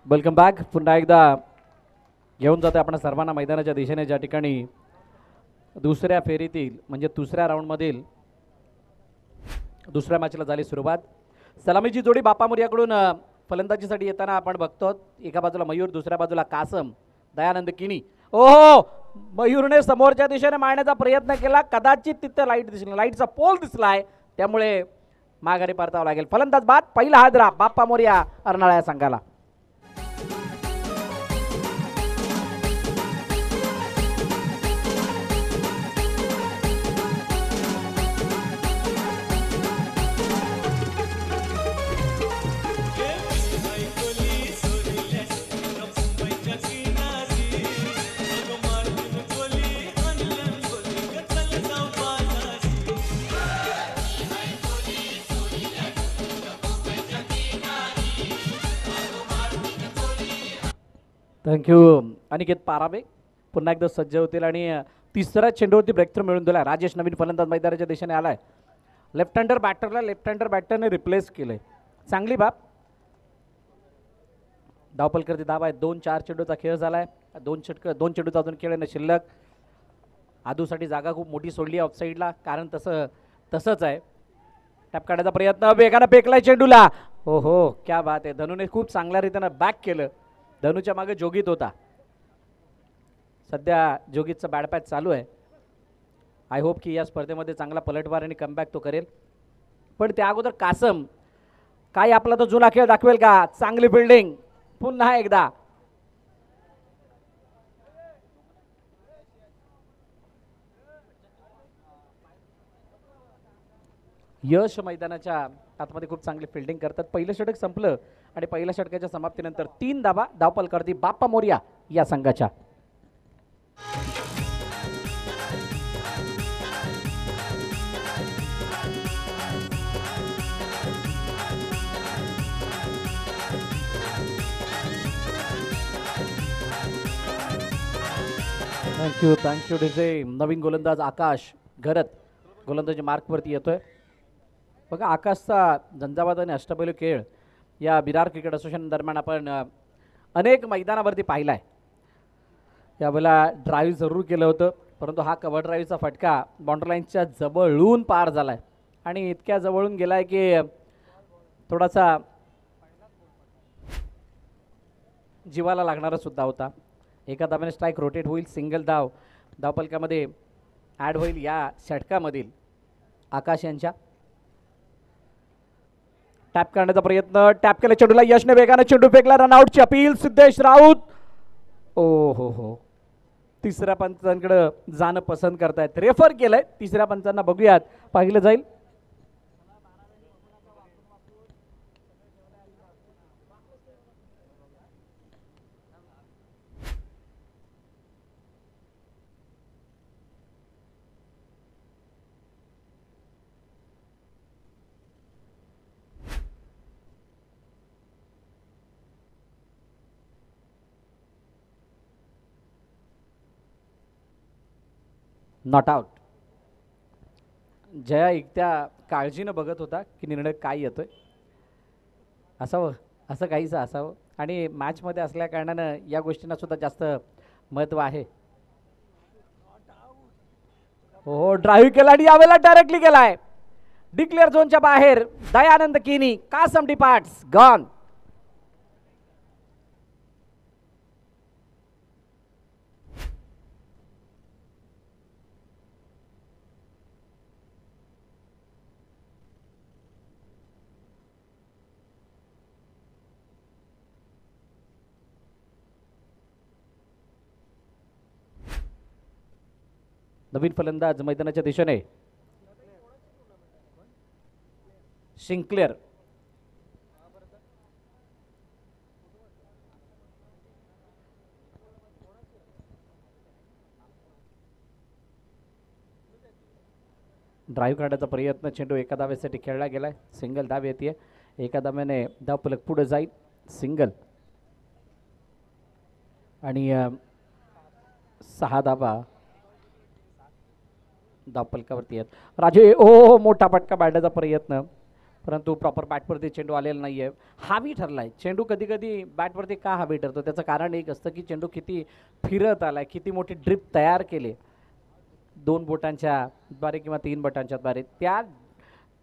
Welcome back. पुन्हा एकदा घेऊन जातो आपण सर्वांना मैदानाच्या दिशेने, ज्या ठिकाणी दुसऱ्या फेरीतील म्हणजे दुसऱ्या राऊंडमधील दुसऱ्या मॅचला झाली सुरुवात. सलामीची जोडी बाप्पा मोरयाकडून फलंदाजीसाठी येताना आपण बघतो. एका बाजूला मयूर, दुसऱ्या बाजूला कासम, दयानंद किनी. ओहो, मयूरने समोरच्या दिशेने मारण्याचा प्रयत्न केला, कदाचित तिथे लाईट दिसली, लाईटचा पोल दिसलाय, त्यामुळे माघारी परतावं लागेल. फलंदाज बाद. पहिला हादरा बाप्पा मोरया अर्नाळा या संघाला. थँक्यू. अनिकेत पाराबे पुन्हा एकदा सज्ज होतील आणि तिसऱ्या चेंडूवरती ब्रेक थ्रू मिळून दिला. राजेश नवीन फलंदाज मैदानाच्या दिशेने आलाय. लेफ्ट हँडर बॅटरला लेफ्ट हँडर बॅटरने रिप्लेस केलंय. चांगली बाब. धावपलकरती धाव आहे. 2-4 चेंडूचा खेळ झालाय. दोन चेंडूचा अजून खेळ आहे शिल्लक. आदूसाठी जागा खूप मोठी सोडली ऑफसाईडला, कारण तसंच आहे. टॅप काढण्याचा प्रयत्न, वेगानं फेकलाय चेंडूला. हो हो, क्या बात आहे. धनुने खूप चांगल्या रीतीनं बॅक केलं. धनुच्या मागे जोगित होता. सध्या जोगितचं बॅड पॅच चालू आहे. आय होप की या स्पर्धेमध्ये चांगला पलटवार आणि कमबॅक तो करेल. पण त्या अगोदर कासम काय आपला तो जुना खेळ दाखवेल का? चांगली फिल्डिंग पुन्हा एकदा. यश मैदानाच्या आतमध्ये खूप चांगली फिल्डिंग करतात. पहिलं षटक संपलं आणि पहिल्या षटकाच्या समाप्तीनंतर 3 धावा धावपलकरती बाप्पा मोरया या संघाच्या. Thank you DJ. नवीन गोलंदाज आकाश घरत गोलंदाजी मार्कवरती येतोय. बघा, आकाशचा झंझावात आणि अष्टपैलू खेळ या विरार क्रिकेट असोसिएशन दरम्यान आपण अनेक मैदानावरती पाहिला आहे. यावेळेला ड्राईव्ह जरूर केलं होतं, परंतु हा कव्हर ड्राईव्हचा फटका बाउंड्रीलाईनच्या जवळून पार झाला आहे आणि इतक्या जवळून गेला आहे की थोडासा जीवाला लागणारा सुद्धा होता. एका धाब्याने स्ट्राईक रोटेट होईल. सिंगल धावपलकामध्ये ॲड होईल या षटकामधील आकाश यांच्या. टॅप करण्याचा प्रयत्न, टॅप केला चेंडूला, यशने वेगाने चेंडू फेकला. रनआउटची अपील सिद्धेश राऊत. ओ हो, तिसऱ्या पंचांकडे जाणं पसंत करतायत. रेफर केलंय तिसऱ्या पंचांना. बघूयात, पाहिलं जाईल. Not out. जया एकट्या काळजीनं बघत होता की निर्णय काय येतोय. असं काहीसं असावं आणि मॅचमध्ये असल्या कारणानं या गोष्टींना सुद्धा जास्त महत्त्व आहे. हो, ड्राईव्ह केला आणि यावेळेला डायरेक्टली गेलाय डिक्लेअर झोनच्या बाहेर. दयानंद किनी, कासम डिपार्ट्स गॉन. नवीन फलंदाज मैदानाच्या दिशेने सिंक्लेअर. ड्राईव्ह काढण्याचा प्रयत्न, चेंडू एका धावेसाठी खेळला गेलाय. सिंगल धाव येते. एका धाव्याने धावपलक पुढे जाईल. सिंगल आणि 6 धावा धावपलकावरती आहेत. राजे ओ मोठा फटका बाळण्याचा प्रयत्न, परंतु प्रॉपर बॅटवरती चेंडू आलेला नाही आहे. हावी ठरला आहे चेंडू. कधी कधी बॅटवरती का हावी ठरतो त्याचं कारण एक असतं की चेंडू किती फिरत आला आहे, किती मोठी ड्रिप तयार केली 2 बोटांच्या द्वारे किंवा 3 बोटांच्या द्वारे. त्या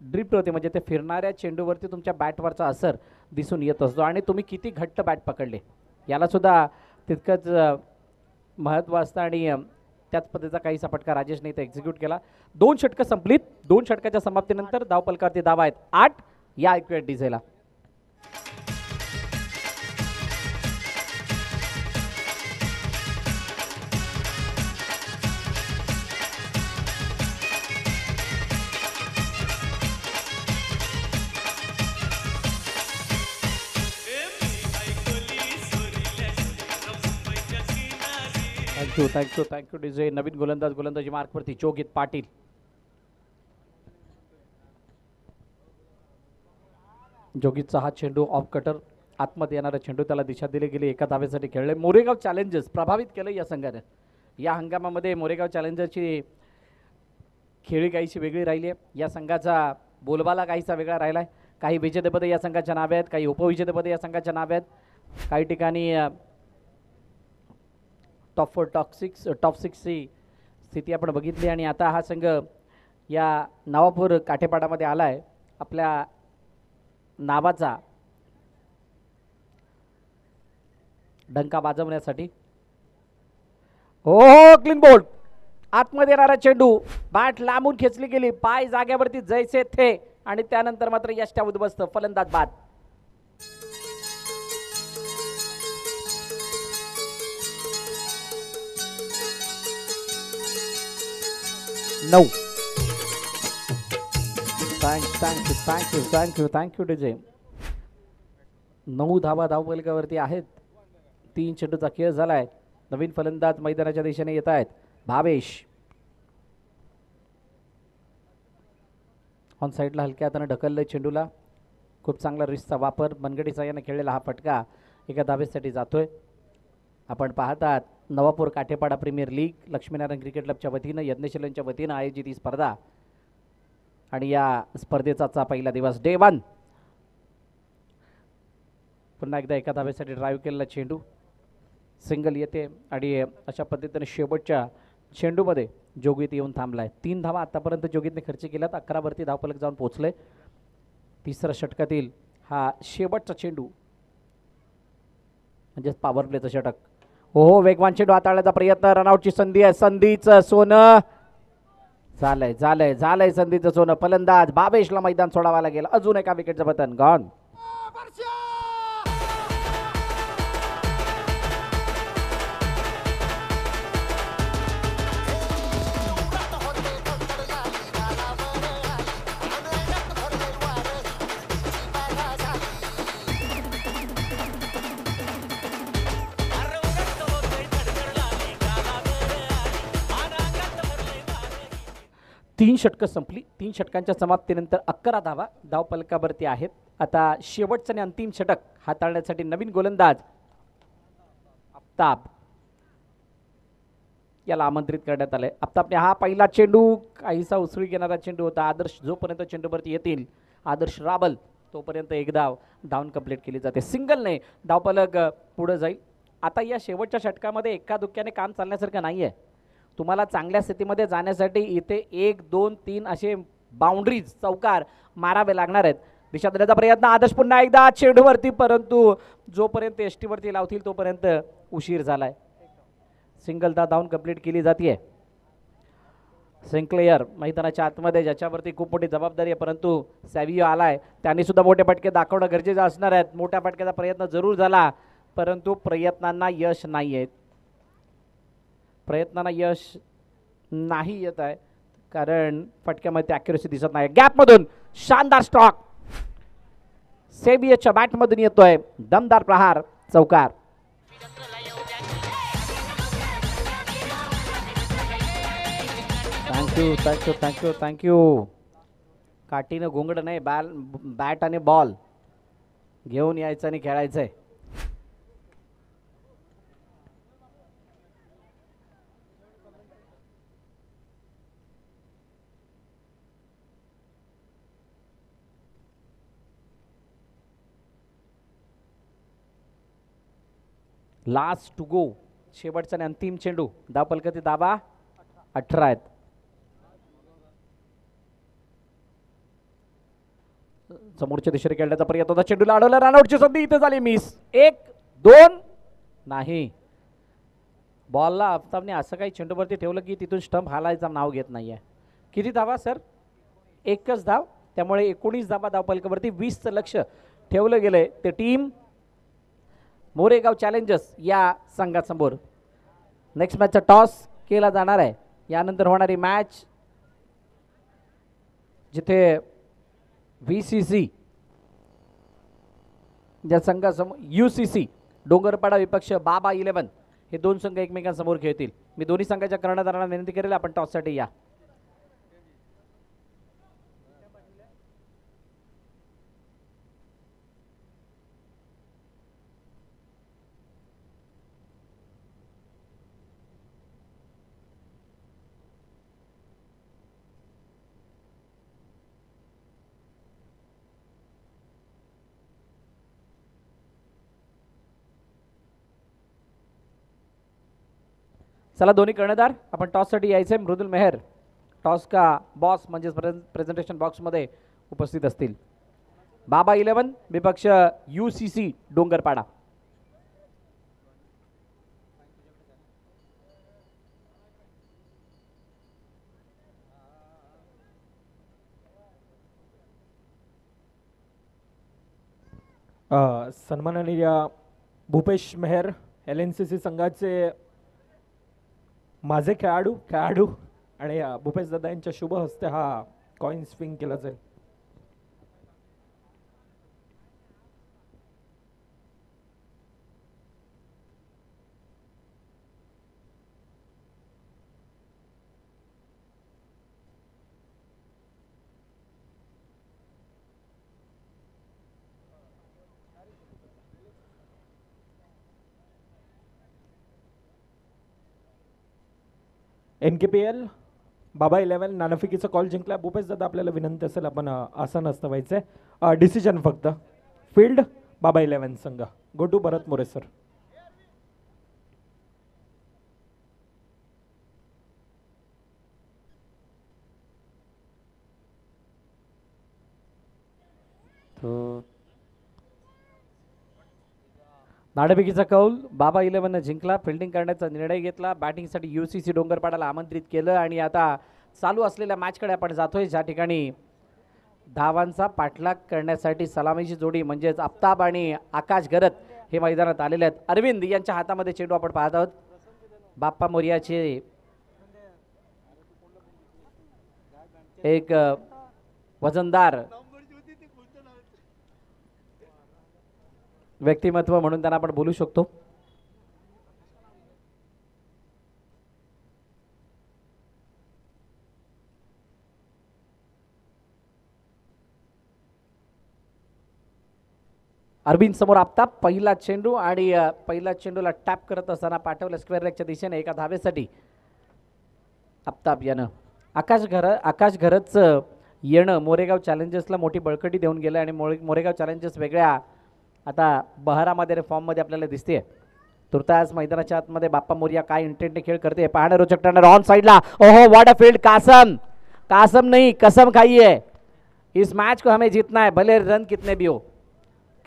ड्रिफ्टवरती म्हणजे ते फिरणाऱ्या चेंडूवरती तुमच्या बॅटवरचा असर दिसून येत असतो आणि तुम्ही किती घट्ट बॅट पकडले यालासुद्धा तितकंच महत्त्व असतं. आणि त्याच पद्धतीचा काहीसा फटका राजेशने इथे एक्झिक्यूट केला. 2 षटकं संपलीत. 2 षटकाच्या समाप्तीनंतर धावपलकावरती धावा आहेत 8. या ऐकूया डीजेला. Thank you DJ. नवीन गोलंदाजी मार्कवरती जोगित पाटील. जोगितचा हा चेंडू ऑफ कटर आतमध्ये येणारा चेंडू त्याला दिशा दिली गेली. एका धावेसाठी खेळले. मोरेगाव चॅलेंजर्स प्रभावित केलं या संघाने. या हंगामामध्ये मोरेगाव चॅलेंजर्सची खेळी काहीशी वेगळी राहिली आहे. या संघाचा बोलबाला काहीसा वेगळा राहिला आहे. काही विजेतेपदे या संघाच्या नावे आहेत, काही उपविजेतेपदे या संघाच्या नावे आहेत. काही ठिकाणी टॉप 4 टॉप 6ची स्थिती आपण बघितली. आणि आता हा संघ या नवापूर काठेपाडामध्ये आला आहे आपल्या नावाचा डंका वाजवण्यासाठी. हो क्लीन बोल्ड. आतमध्ये येणारा चेंडू बॅट लांबून खेचली गेली. पाय जाग्यावरती जैसे थे आणि त्यानंतर मात्र यष्ट्या उद्ध्वस्त. फलंदाज बाद. 9. Thank you DJ. 9 धावा धावपलकावरती आहेत. 3 चेंडूचा खेळ झालाय. नवीन फलंदाज मैदानाच्या दिशेने येत आहेत. भावेश ऑन साईडला हलक्या हाताने ढकललंय चेंडूला. खूप चांगला रिस्कचा वापर. मनगटीचा याने खेळलेला हा फटका एका धावेसाठी जातोय. आपण पाहतात Navapur Kathepada premier league Laxminarayan cricket क्लबच्या वतीनं यज्ञशीलांच्या वतीनं आयोजित ही स्पर्धा. आणि या स्पर्धेचा पहिला दिवस डे 1. पुन्हा एकदा एका धावेसाठी ड्राईव्ह केलेला चेंडू सिंगल येते आणि अशा पद्धतीने शेवटच्या चेंडूमध्ये जोगित येऊन थांबलाय. 3 धावा आतापर्यंत जोगितने खर्च केल्यात. 11 वरती धावफलक जाऊन पोहोचले. तिसऱ्या षटकातील हा शेवटचा चेंडू म्हणजेच पॉवर प्लेचं षटक. हो वेगवान चेंडू हाताळण्याचा प्रयत्न. रनआउटची संधी आहे. संधीचं सोनं झालंय संधीचं सोनं. फलंदाज भावेशला मैदान सोडावा लागेल. अजून एका विकेटचं पतन. गॉन. तीन षटकं संपली. 3 षटकांच्या समाप्तीनंतर 11 धावा धावपलकावरती आहेत. आता शेवटचं आणि अंतिम षटक हाताळण्यासाठी नवीन गोलंदाज आफ्ताब याला आमंत्रित करण्यात आले. आफ्ताबने हा पहिला चेंडू काहीसा उसळी घेणारा चेंडू होता. आदर्श जोपर्यंत चेंडूवरती येतील आदर्श राबल तोपर्यंत एक डाऊन कंप्लीट केली जाते. सिंगलने धावपलक पुढे जाईल. आता या शेवटच्या षटकामध्ये एका दुक्क्याने काम चालण्यासारखं नाही आहे. तुम्हाला चांगल्या स्थितीमध्ये जाण्यासाठी इथे 1 2 3 असे बाउंड्रीज चौकार मारावे लागणार आहेत. दिशा देण्याचा प्रयत्न आदर्श पुन्हा एकदा चेंडूवरती, परंतु जोपर्यंत एसटीवरती लावतील तोपर्यंत उशीर झालाय. सिंगलदा डाऊन कंप्लीट केली जाते. सिंक्लेयर मैदानाच्या आतमध्ये ज्याच्यावरती खूप मोठी जबाबदारी आहे, परंतु सॅव्हियो आलाय. त्यांनी सुद्धा मोठे फटके दाखवणं गरजेचं असणार आहेत. मोठ्या फटक्याचा प्रयत्न जरूर झाला, परंतु प्रयत्नांना यश नाही आहे. प्रयत्नांना यश नाही येत आहे कारण फटक्यामध्ये ॲक्युरसी दिसत नाही. गॅपमधून शानदार स्ट्रोक सेबियच्या बॅटमधून येतोय. दमदार प्रहार, चौकार. थँक्यू. काठीनं घोंगडं नाही, बॅट आणि बॉल घेऊन यायचं आणि खेळायचंय. लास्ट टू गो, शेवटचा आणि अंतिम चेंडू. धाव फलकाचे धावा 18 आहेत. समोरच्या दिशेने खेळण्याचा प्रयत्न होता, चेंडूला अडवला, रनआउटची संधी इथे झाली मिस. 1-2 नाही. बॉलला आफताबने असं काही चेंडूवरती ठेवलं की तिथून स्टंप हालायचं नाव घेत नाहीये. किती धावा सर? एकच धाव. त्यामुळे 19 धावा धावफलकावरती. 20चं लक्ष ठेवलं गेलंय ते टीम मोरेगाव चॅलेंजर्स या संघासमोर. नेक्स्ट मॅचचा टॉस केला जाणार आहे. यानंतर होणारी मॅच जिथे VCC ज्या संघासमोर UCC डोंगरपाडा विपक्ष बाबा 11 हे दोन संघ एकमेकांसमोर खेळतील. मी दोन्ही संघाच्या कर्णधारांना विनंती करेल आपण टॉससाठी या. चला दोन्ही कर्णधार आपण टॉससाठी यायचे. मृदुल मेहर टॉस का बॉस म्हणजे प्रेझेंटेशन बॉक्समध्ये उपस्थित असतील. बाबा 11 विपक्ष UCC डोंगरपाडा. सन्माननीय भूपेश मेहर LNCC संघाचे माझे खेळाडू आणि भूपेश दादा यांच्या शुभ हस्ते हा कॉइन स्विंग केला जाईल. NKPL बाबा 11 नाणेफेकीचा कॉल जिंकला. भूपेश दादा आपल्याला विनंती असेल आपण आसन असतं डिसिजन फक्त फील्ड बाबा 11 संघ. Go to Bharat More sir. नाणेफेकीचा कौल बाबा 11 जिंकला. फिल्डिंग करण्याचा निर्णय घेतला. बॅटिंगसाठी UCC डोंगरपाडाला आमंत्रित केलं आणि आता चालू असलेल्या मॅचकडे आपण जातोय ज्या ठिकाणी धावांचा पाठलाग करण्यासाठी सलामीची जोडी म्हणजेच आफताब आणि आकाश गरत हे मैदानात आलेले आहेत. अरविंद यांच्या हातामध्ये चेंडू आपण पाहत आहोत. बाप्पा मोरियाचे एक वजनदार व्यक्तिमत्व म्हणून त्यांना आपण बोलू शकतो. अरविंद समोर आफताब. पहिला चेंडू आणि पहिला चेंडूला टॅप करत असताना पाठवलं स्क्वेअर लेगच्या दिशेने एका धावेसाठी आफताब यानं. आकाश घरतचं येणं मोरेगाव चॅलेंजर्सला मोठी बळकटी देऊन गेलं आणि मोरेगाव चॅलेंजर्स वेगळ्या आता बहारामध्ये फॉर्ममध्ये आपल्याला दिसते. तुर्तास मैदानाच्या आतमध्ये बाप्पा मोरिया काय इंटेंटने खेळ करते पाहणं रोचक ठरणार. ऑन साइडला ओहो व्हाट अ फील्ड. कासम नहीं कसम खाई है. इस मैच को हमें जीतना है भले रन कितने भी हो.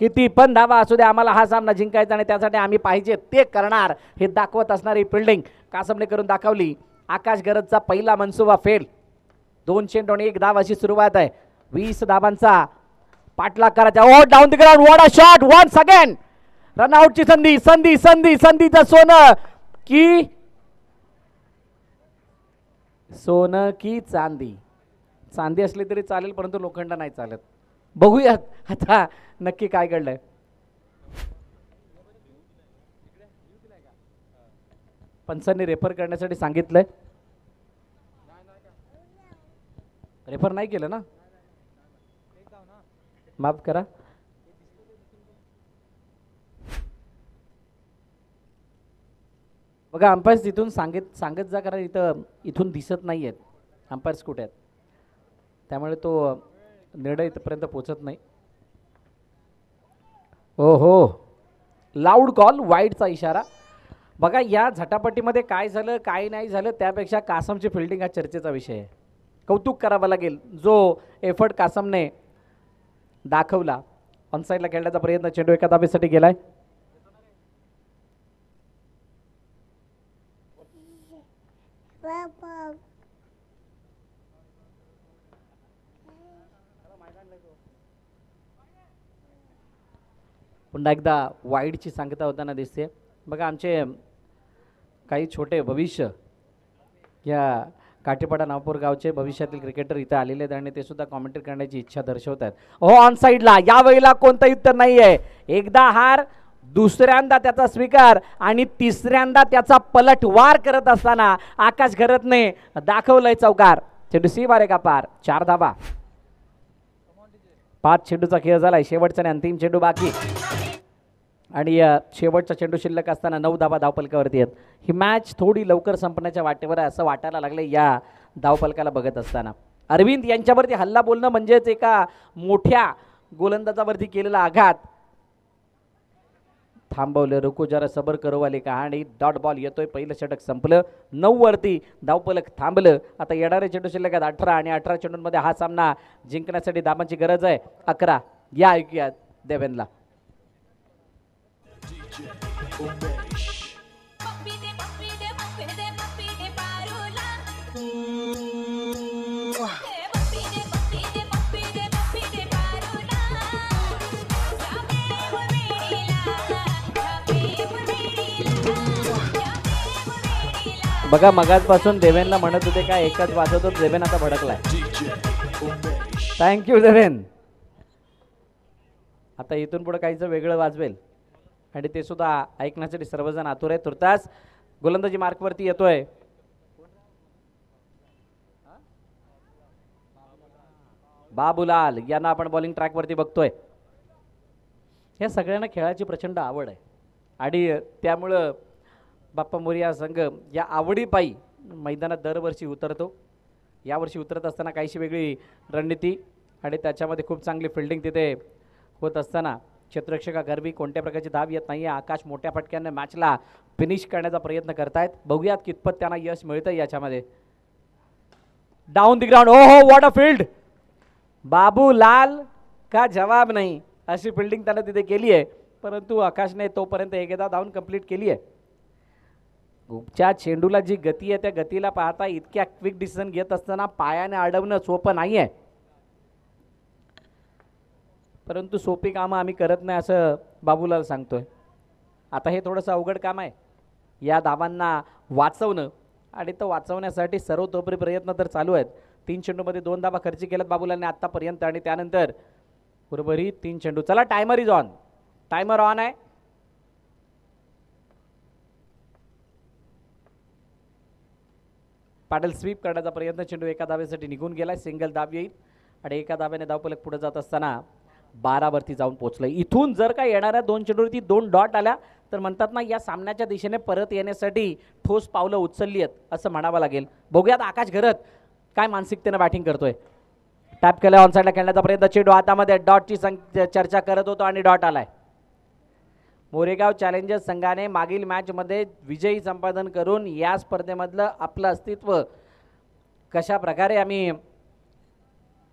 किती पण धावा असू दे आम्हाला हा सामना जिंकायचा आणि त्यासाठी आम्ही पाहिजे ते करणार हे दाखवत असणारी फिल्डिंग कासमने करून दाखवली. आकाश गरजचा पहिला मनसुबा फेल. 2 चेंडू आणि 1 धाव अशी सुरुवात आहे. 20 धावांचा पाठलाग करायचा. Oh down the ground what a shot once again. रनआउटची संधीचं सोनं की चांदी असली तरी चालेल परंतु लोखंड नाही चालत. बघूयात आता नक्की काय घडलंय. पंचांनी रेफर करण्यासाठी सांगितलंय. रेफर नाही केलं ना, माफ करा. बघा अंपायर्स तिथून सांगत जा कारण इथून दिसत नाही आहेत अंपायर्स कुठे आहेत, त्यामुळे तो निर्णय इथपर्यंत पोहोचत नाही. ओ हो लाऊड कॉल, वाईडचा इशारा. बघा या झटापटीमध्ये काय झालं काय नाही झालं त्यापेक्षा कासमची फिल्डिंग हा चर्चेचा विषय आहे. कौतुक करावं लागेल जो एफर्ट कासमने दाखवला. ऑनसाईडला खेळण्याचा प्रयत्न, चेंडू एका धावेसाठी गेलाय. पुन्हा एकदा वाईडची सांगता होताना दिसते. बघा आमचे काही छोटे भविष्य या काटेपाडा नागपूर गावचे भविष्यातील क्रिकेटर इथे आलेले आहेत आणि ते सुद्धा कॉमेंट्री करण्याची इच्छा दर्शवत आहेत. हो ऑन साईडला यावेळेला कोणतंही उत्तर नाही आहे. एकदा हार, दुसऱ्यांदा त्याचा स्वीकार आणि तिसऱ्यांदा त्याचा पलटवार करत असताना आकाश घरतने दाखवलंय चौकार. चेंडू सी मारे का पार. 4 धावा. 5 चेंडूचा खेळ झालाय. शेवटचा आणि अंतिम चेंडू बाकी आणि शेवटचा चेंडू शिल्लक असताना 9 धावा धावपलकावरती आहेत. ही मॅच थोडी लवकर संपण्याच्या वाटेवर आहे असं वाटायला लागले या धावपलकाला बघत असताना. अरविंद यांच्यावरती हल्ला बोलणं म्हणजेच एका मोठ्या गोलंदाजावरती केलेला आघात. थांबवलं, रुको जरा सबर करो वाली कहाणी. डॉट बॉल येतोय. पहिलं षटक संपलं. 9 वरती धावपलक थांबलं. आता येणारे चेंडू शिल्लक आहेत 18 आणि 18 चेंडूंमध्ये हा सामना जिंकण्यासाठी धावांची गरज आहे 11. या ऐकूयात देवेनला. बघा मगाचपासून देवेनला म्हणत होते काय एकच वाजवतो, देवेन आता भडकलाय. थँक्यू देवेन. आता इथून पुढे काहीच वेगळं वाजवेल आणि ते सुद्धा ऐकण्यासाठी सर्वजण आतुर आहे. तुर्तास गोलंदाजी मार्कवरती येतोय बाबूलाल यांना आपण बॉलिंग ट्रॅकवरती बघतोय. या सगळ्यांना खेळाची प्रचंड आवड आहे आणि त्यामुळं बाप्पा मोरिया संघ या आवडीपायी मैदानात दरवर्षी उतरतो. यावर्षी उतरत असताना काहीशी वेगळी रणनीती आणि त्याच्यामध्ये खूप चांगली फिल्डिंग तिथे होत असताना क्षेत्ररक्षका गरबी कोणत्या प्रकारची धाव येत नाही आहे. आकाश मोठ्या फटक्याने मॅचला फिनिश करण्याचा प्रयत्न करतायत. बघूयात कितपत त्यांना यश मिळतं याच्यामध्ये. Down the ground. ओ हो व्हॉट अ फील्ड. बाबूलाल का जवाब नाही अशी फिल्डिंग त्यानं तिथे केली आहे. परंतु आकाशने तोपर्यंत एकदा धावून कंप्लीट केली आहे. च्या चेंडूला जी गती आहे त्या गतीला पाहता इतक्या क्विक डिसिजन घेत असताना पायाने अडवणं सोपं नाही आहे. परंतु सोपी कामं आम्ही करत नाही असं बाबूलाल सांगतोय. आता हे थोडंसं अवघड काम आहे या धावांना वाचवणं आणि तो वाचवण्यासाठी सर्वतोपरी प्रयत्न तर चालू आहेत. 3 चेंडूमध्ये 2 धावा खर्च केल्यात बाबूलालने आत्तापर्यंत आणि त्यानंतर उर्वरित 3 चेंडू. चला timer is on. Timer on आहे. पॅडल स्वीप करण्याचा प्रयत्न. चेंडू एका धावेसाठी निघून गेलाय. सिंगल धाव येईल आणि एका धाव्याने धावपलक पुढे जात असताना 12 वरती जाऊन पोहोचलंय. इथून जर का येणाऱ्या 2 चेंडूवरती 2 डॉट आल्या तर म्हणतात ना या सामन्याच्या दिशेने परत येण्यासाठी ठोस पावलं उचलली आहेत असं म्हणावं लागेल. बघूयात आकाश घरत काय मानसिकतेनं बॅटिंग करतोय. टॅप केलं. ऑनसाईडला खेळण्याचा प्रयत्न. चेंडू हातामध्ये डॉटची चर्चा करत होतो आणि डॉट आलाय. मोरेगाव चॅलेंजर्स संघाने मागील मॅचमध्ये विजयी संपादन करून या स्पर्धेमधलं आपलं अस्तित्व कशा प्रकारे आम्ही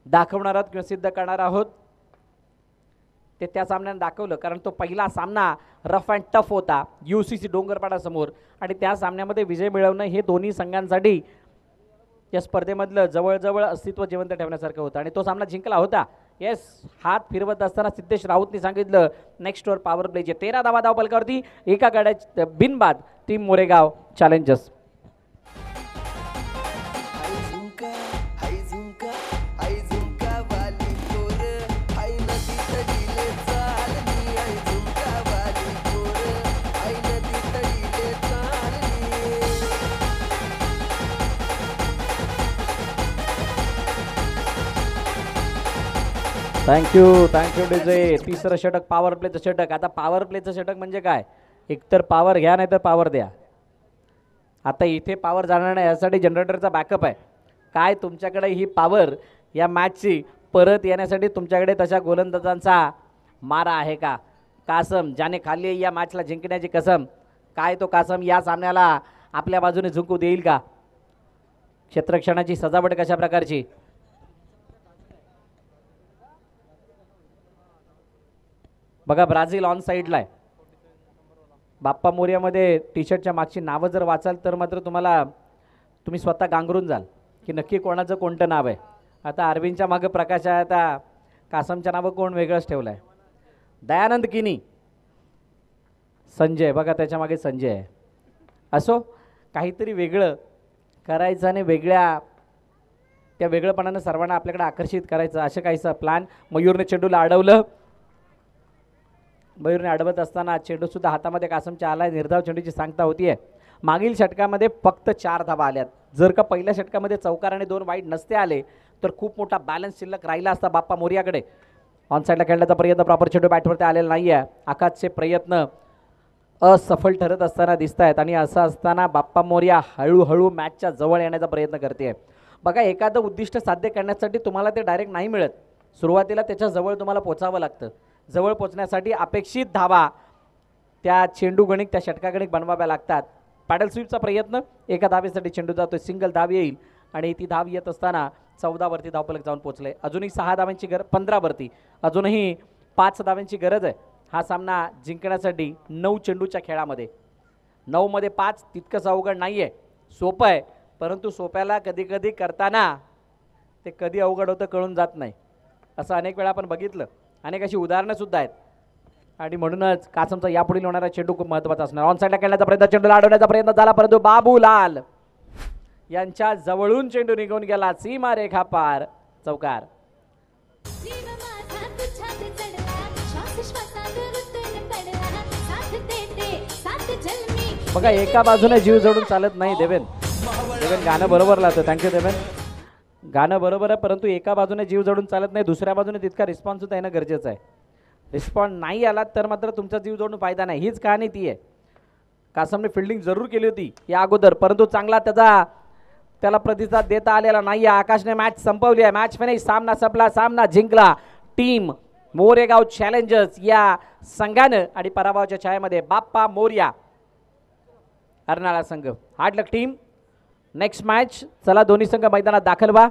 दाखवणार आहोत किंवा सिद्ध करणार आहोत ते त्या सामन्याने दाखवलं. कारण तो पहिला सामना रफ अँड टफ होता UCC डोंगरपाडा समोर आणि त्या सामन्यामध्ये विजय मिळवणं हे दोन्ही संघांसाठी या स्पर्धेमधलं जवळजवळ अस्तित्व जिवंत ठेवण्यासारखं होतं आणि तो सामना जिंकला होता. येस. हात फिरवत असताना सिद्धेश राऊतनी सांगितलं नेक्स्ट ओव्हर पॉवर प्लेचे. 13 धावा धावपलकावरती एका गाड्या बिनबाद team Moregaon challengers. Thank you DJ. तिसरं षटक पॉवर प्लेचं षटक. आता पॉवर प्लेचं षटक म्हणजे काय, एकतर पॉवर घ्या नाही तर पॉवर द्या. आता इथे पॉवर जाणार नाही यासाठी जनरेटरचा बॅकअप आहे. काय तुमच्याकडे ही पॉवर या मॅचची परत येण्यासाठी तुमच्याकडे तशा गोलंदाजांचा मारा आहे का. कासम ज्याने खाल्ली आहे या मॅचला जिंकण्याची कसम, काय तो कासम या सामन्याला आपल्या बाजूने झुंकू देईल का? क्षेत्ररक्षणाची सजावट कशा प्रकारची? बघा ब्राझील ऑन साईडला आहे. बाप्पा मोर्यामध्ये टी शर्टच्या मागची नावं जर वाचाल तर मात्र तुम्ही स्वतः गांगरून जाल की नक्की कोणाचं कोणतं नाव आहे. आता अरविंदच्या मागं प्रकाश आहे, आता कासमच्या नावं कोण वेगळंच ठेवलं आहे. दयानंद किनी, संजय बघा त्याच्या मागे संजय आहे. असो, काहीतरी वेगळं करायचं आणि त्या वेगळेपणानं सर्वांना आपल्याकडे आकर्षित करायचं असं काहीचं प्लॅन. मयूरने चेंडूला अडवलं. मयूरने अडवत असताना चेंडूसुद्धा हातामध्ये कासमच्या आला. निर्धाव चेंडूची सांगता होतीये. मागील षटकामध्ये फक्त 4 धावा आल्यात. जर का पहिल्या षटकामध्ये चौकार आणि 2 वाईड नसते आले तर खूप मोठा बॅलन्स शिल्लक राहिला असता बाप्पा मोर्याकडे. ऑन साईडला खेळण्याचा प्रयत्न, प्रॉपर चेंडू बॅटवरती आलेला नाही आहे. आकाशचे प्रयत्न असफल ठरत असताना दिसत आहेत आणि असं असताना बाप्पा मोर्या हळूहळू मॅचच्या जवळ येण्याचा प्रयत्न करते. बघा, एखादं उद्दिष्ट साध्य करण्यासाठी तुम्हाला ते डायरेक्ट नाही मिळत. सुरुवातीला त्याच्या जवळ तुम्हाला पोचावं लागतं. जवळ पोचण्यासाठी अपेक्षित धावा त्या चेंडू गणिक, त्या षटकागणिक बनवाव्या लागतात. पॅडल स्वीपचा प्रयत्न, एका धावेसाठी चेंडू जातोय, सिंगल धाव येईल आणि ती धाव येत असताना 14 वरती धावफलक जाऊन पोचले. अजूनही 6 धावांची 15 वरती अजूनही 5 धावांची गरज आहे हा सामना जिंकण्यासाठी. 9 चेंडूच्या खेळामध्ये 9 मध्ये 5 तितकंच अवघड नाही आहे. सोपं आहे, परंतु सोप्याला कधी कधी करताना ते कधी अवघड होतं कळून जात नाही. असं अनेक वेळा आपण बघितलं, अनेक अशी उदाहरणं सुद्धा आहेत. आणि म्हणूनच कासमचा यापुढील होणारा चेंडू खूप महत्त्वाचा असणार. ऑन साईडला खेळण्याचा प्रयत्न, चेंडूला अडवण्याचा प्रयत्न झाला, परंतु बाबूलाल यांच्या जवळून चेंडू निघून गेला. सीमारेखा पार, चौकार. बघा, एका बाजूने जीव जोडून चालत नाही. देवेन गाणं बरोबर लावतं. थँक्यू देवेन. गाणं बरोबर आहे, परंतु एका बाजूने जीव जोडून चालत नाही, दुसऱ्या बाजूने तितका रिस्पॉन्स सुद्धा येणं गरजेचं आहे. रिस्पॉन्स नाही आला तर मात्र तुमचा जीव जोडून फायदा नाही. हीच कहाणी ती आहे. कासमने फिल्डिंग जरूर केली होती या अगोदर, परंतु चांगला त्याला प्रतिसाद देता आलेला नाही. आकाशने मॅच संपवली आहे. मॅच फिनिश, सामना संपला, सामना जिंकला टीम मोरेगाव चॅलेंजर्स या संघानं आणि पराभवाच्या छायेमध्ये बाप्पा मोर्या अर्नाळा संघ. हार्ड लक टीम. Next match. चला दोन्ही संघ मैदानात दाखल व्हा.